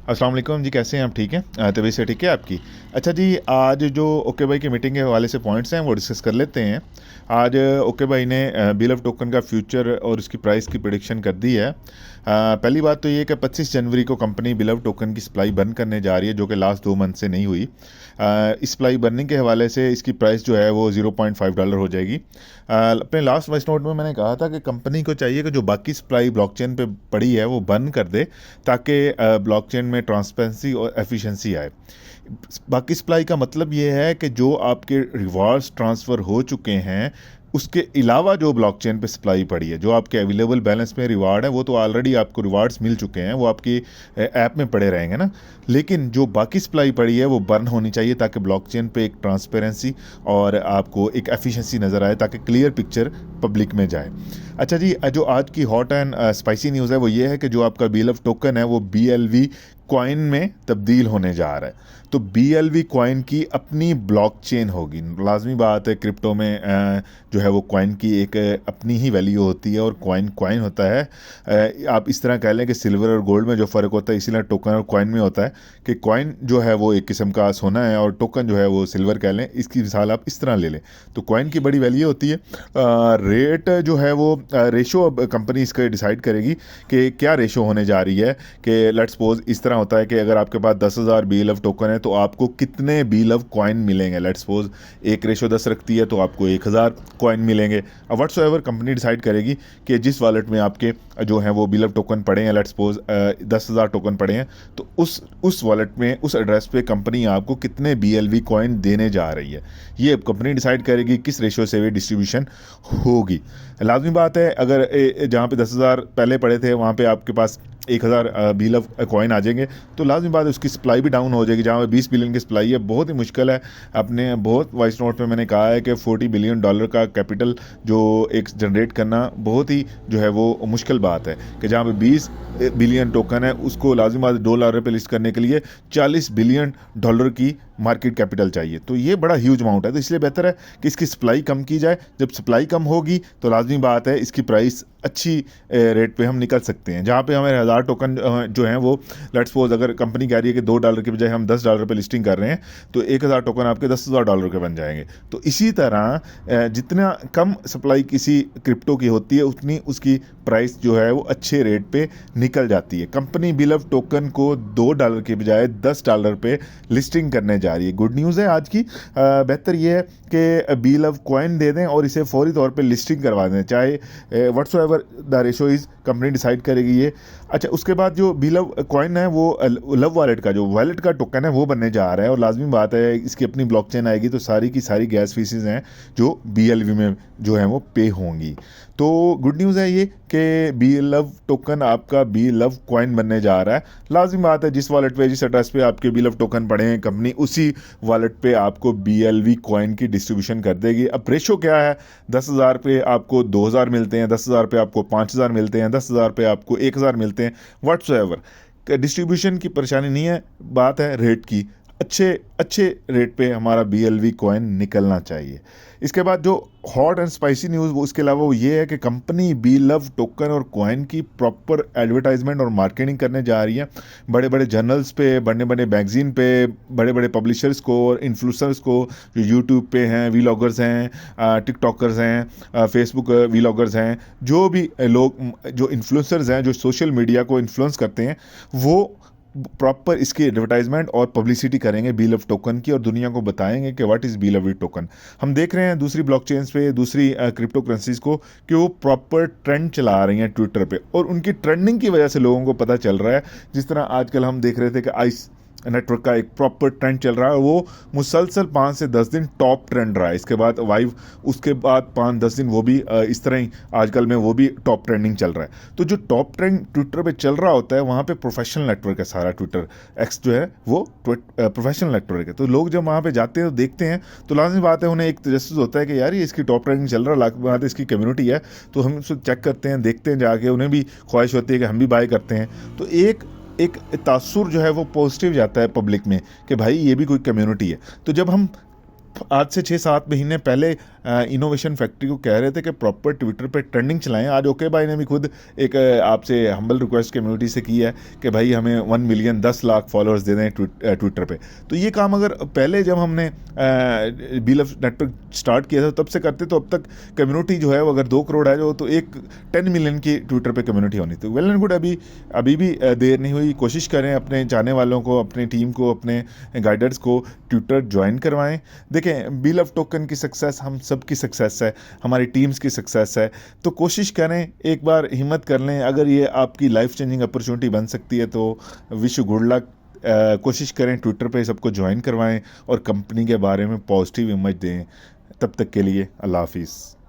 अस्सलाम वालेकुम जी, कैसे हैं आप? ठीक हैं? तबीयत से ठीक है आपकी? अच्छा जी, आज जो ओके भाई की मीटिंग के हवाले से पॉइंट्स हैं वो डिस्कस कर लेते हैं। आज ओके भाई ने बिल ऑफ टोकन का फ्यूचर और उसकी प्राइस की प्रेडिक्शन कर दी है। पहली बात तो ये कि 25 जनवरी को कंपनी बिल ऑफ टोकन की सप्लाई बंद करने जा रही है, जो कि लास्ट 2 मंथ से नहीं हुई। इस सप्लाई बनने के हवाले से इसकी प्राइस जो है वो $0.5 हो जाएगी। अपने लास्ट वॉइस नोट में मैंने कहा था कि कंपनी को चाहिए कि जो बाकी सप्लाई ब्लॉकचेन पे पड़ी है वो बंद कर दे, ताकि ब्लॉकचेन में ट्रांसपेरेंसी और एफिशिएंसी आए। बाकी सप्लाई का मतलब ये है कि जो आपके रिवार्ड्स ट्रांसफ़र हो चुके हैं, उसके अलावा जो ब्लॉकचेन पे सप्लाई पड़ी है, जो आपके अवेलेबल बैलेंस में रिवार्ड है, वो तो ऑलरेडी आपको रिवार्ड्स मिल चुके हैं, वो आपकी ऐप में पड़े रहेंगे ना। लेकिन जो बाकी सप्लाई पड़ी है वो बर्न होनी चाहिए, ताकि ब्लॉकचेन पे एक ट्रांसपेरेंसी और आपको एक एफिशिएंसी नज़र आए, ताकि क्लियर पिक्चर पब्लिक में जाए। अच्छा जी, जो आज की हॉट एंड स्पाइसी न्यूज़ है वो ये है कि जो आपका बिल ऑफ टोकन है वो BLV कॉइन में तब्दील होने जा रहा है। तो BLV कॉइन की अपनी ब्लॉकचेन होगी। लाजमी बात है, क्रिप्टो में जो है वो कॉइन की एक अपनी ही वैल्यू होती है, और कॉइन कॉइन होता है। आप इस तरह कह लें कि सिल्वर और गोल्ड में जो फ़र्क होता है, इसीलिए टोकन और कॉइन में होता है कि कॉइन जो है वो एक किस्म का सोना है और टोकन जो है वो सिल्वर कह लें। इसकी मिसाल आप इस तरह ले लें, तो कॉइन की बड़ी वैल्यू होती है। रेट जो है वो रेशो अब कंपनी इसका डिसाइड करेगी कि क्या रेशो होने जा रही है। कि लेट्स सपोज इस तरह होता है कि अगर आपके पास 10,000 BLV टोकन है तो आपको कितने BLV कॉइन मिलेंगे। लेट्स सपोज 1:10 रखती है तो आपको 1,000 कॉइन मिलेंगे। अब व्हाट्सएवर कंपनी डिसाइड करेगी कि जिस वॉलेट में आपके जो हैं वो BLV टोकन पड़े हैं, लेट्स सपोज 10,000 टोकन पड़े हैं, तो उस वॉलेट में उस एड्रेस पे कंपनी आपको कितने BLV कॉइन देने जा रही है, ये अब कंपनी डिसाइड करेगी किस रेशो से वे डिस्ट्रीब्यूशन होगी। लाजमी बात है, अगर जहाँ पे 10,000 पहले पड़े थे वहाँ पे आपके पास 1,000 BLV कॉइन आ जाएंगे, तो लाजमी बात है उसकी सप्लाई भी डाउन हो जाएगी। जहाँ पे 20 बिलियन की सप्लाई है, बहुत ही मुश्किल है। अपने बहुत वॉइस नोट में मैंने कहा है कि $40 बिलियन का कैपिटल जो एक जनरेट करना बहुत ही जो है वो मुश्किल बात है। कि जहाँ पे 20 बिलियन टोकन है, उसको लाजमी बात $2 पे लिस्ट करने के लिए $40 बिलियन की मार्केट कैपिटल चाहिए। तो ये बड़ा ह्यूज अमाउंट है, तो इसलिए बेहतर है कि इसकी सप्लाई कम की जाए। जब सप्लाई कम होगी तो लाजमी बात है इसकी प्राइस अच्छी रेट पे हम निकल सकते हैं। जहाँ पे हमें 1,000 टोकन जो हैं वो लेट्स सपोज अगर कंपनी कह रही है कि $2 के बजाय हम $10 पे लिस्टिंग कर रहे हैं, तो 1,000 टोकन आपके $10,000 के बन जाएंगे। तो इसी तरह जितना कम सप्लाई किसी क्रिप्टो की होती है, उतनी उसकी प्राइस जो है वो अच्छे रेट पे निकल जाती है। कंपनी BLV टोकन को $2 के बजाय $10 पे लिस्टिंग करने जा रही है। गुड न्यूज़ है आज की। बेहतर ये है कि BLV कॉइन दे दें और इसे फौरी तौर पे लिस्टिंग करवा दें, चाहे whatsoever the ratio is, company decide करेगी ये। अच्छा, उसके बाद जो BLV कॉइन है वो लव वॉलेट का जो वॉलेट का टोकन है वो बनने जा रहा है, और लाजमी बात है इसकी अपनी ब्लॉकचेन आएगी, तो सारी की सारी गैस फीसेस हैं जो BLV में जो है वो पे होंगी। तो गुड न्यूज़ है ये कि BLV टोकन आपका BLV कॉइन बनने जा रहा है। लाजिम बात है जिस वॉलेट पे जिस एड्रेस पे आपके BLV टोकन पड़े हैं, कंपनी उसी वॉलेट पे आपको BLV कॉइन की डिस्ट्रीब्यूशन कर देगी। अब रेशो क्या है, 10,000 पे आपको 2,000 मिलते हैं, 10,000 पे आपको 5,000 मिलते हैं, 10,000 पे आपको 1,000 मिलते हैं। व्हाट्सएवर डिस्ट्रीब्यूशन की परेशानी नहीं है, बात है रेट की। अच्छे अच्छे रेट पे हमारा BLV कॉइन निकलना चाहिए। इसके बाद जो हॉट एंड स्पाइसी न्यूज़ वो इसके अलावा वो ये है कि कंपनी BLV टोकन और कॉइन की प्रॉपर एडवर्टाइजमेंट और मार्केटिंग करने जा रही है। बड़े बड़े जर्नल्स पे, बड़े बड़े मैगजीन पे, बड़े बड़े पब्लिशर्स को और इन्फ्लुएंसर्स को, जो यूट्यूब पे हैं, वीलॉगर्स हैं, टिकटॉकर्स हैं, फेसबुक वीलॉगर्स हैं, जो भी लोग जो इन्फ्लुएंसर्स हैं जो सोशल मीडिया को इन्फ्लुएंस करते हैं, वो प्रॉपर इसकी एडवर्टाइजमेंट और पब्लिसिटी करेंगे BLV टोकन की, और दुनिया को बताएंगे कि व्हाट इज़ BLV टोकन। हम देख रहे हैं दूसरी ब्लॉकचेन्स पे, दूसरी क्रिप्टो करेंसीज को, कि वो प्रॉपर ट्रेंड चला रही हैं ट्विटर पे, और उनकी ट्रेंडिंग की वजह से लोगों को पता चल रहा है। जिस तरह आजकल हम देख रहे थे कि आइस नेटवर्क का एक प्रॉपर ट्रेंड चल रहा है, वो मुसलसल 5 से 10 दिन टॉप ट्रेंड रहा है। इसके बाद वाइव, उसके बाद 5-10 दिन वो भी इस तरह ही आजकल में वो भी टॉप ट्रेंडिंग चल रहा है। तो जो टॉप ट्रेंड ट्विटर पे चल रहा होता है, वहाँ पे प्रोफेशनल नेटवर्क है सारा। ट्विटर एक्स जो है वो प्रोफेशनल नेटवर्क है। तो लोग जब वहाँ पे जाते हैं तो देखते हैं, तो लाजमी बात है उन्हें एक तजस्सुस होता है कि यार ये इसकी टॉप ट्रेंडिंग चल रहा है, बात है इसकी कम्युनिटी है, तो हम उसको चेक करते हैं, देखते हैं जाके, उन्हें भी ख्वाहिश होती है कि हम भी बाय करते हैं। तो एक तासुर जो है वो पॉजिटिव जाता है पब्लिक में कि भाई ये भी कोई कम्युनिटी है। तो जब हम आज से 6-7 महीने पहले इनोवेशन फैक्ट्री को कह रहे थे कि प्रॉपर ट्विटर पे ट्रेंडिंग चलाएं। आज ओके भाई ने भी खुद एक आपसे हम्बल रिक्वेस्ट कम्युनिटी से की है कि भाई हमें 1 मिलियन 10 लाख फॉलोअर्स दे दें ट्विटर पे। तो ये काम अगर पहले जब हमने बीलफ नेटवर्क स्टार्ट किया था तब से करते तो अब तक कम्युनिटी जो है वो अगर 2 करोड़ है जो तो एक 10 मिलियन की ट्विटर पे कम्युनिटी होनी थी। वेल एंड गुड, अभी भी देर नहीं हुई। कोशिश करें अपने चाहने वालों को, अपनी टीम को, अपने गाइडर्स को ट्विटर ज्वाइन करवाएं। देखें, बी लव टोकन की सक्सेस हम सब की सक्सेस है, हमारी टीम्स की सक्सेस है। तो कोशिश करें, एक बार हिम्मत कर लें। अगर ये आपकी लाइफ चेंजिंग अपॉर्चुनिटी बन सकती है तो विश यू गुड लक। कोशिश करें ट्विटर पे सबको ज्वाइन करवाएं और कंपनी के बारे में पॉजिटिव इमेज दें। तब तक के लिए अल्लाह हाफिज़।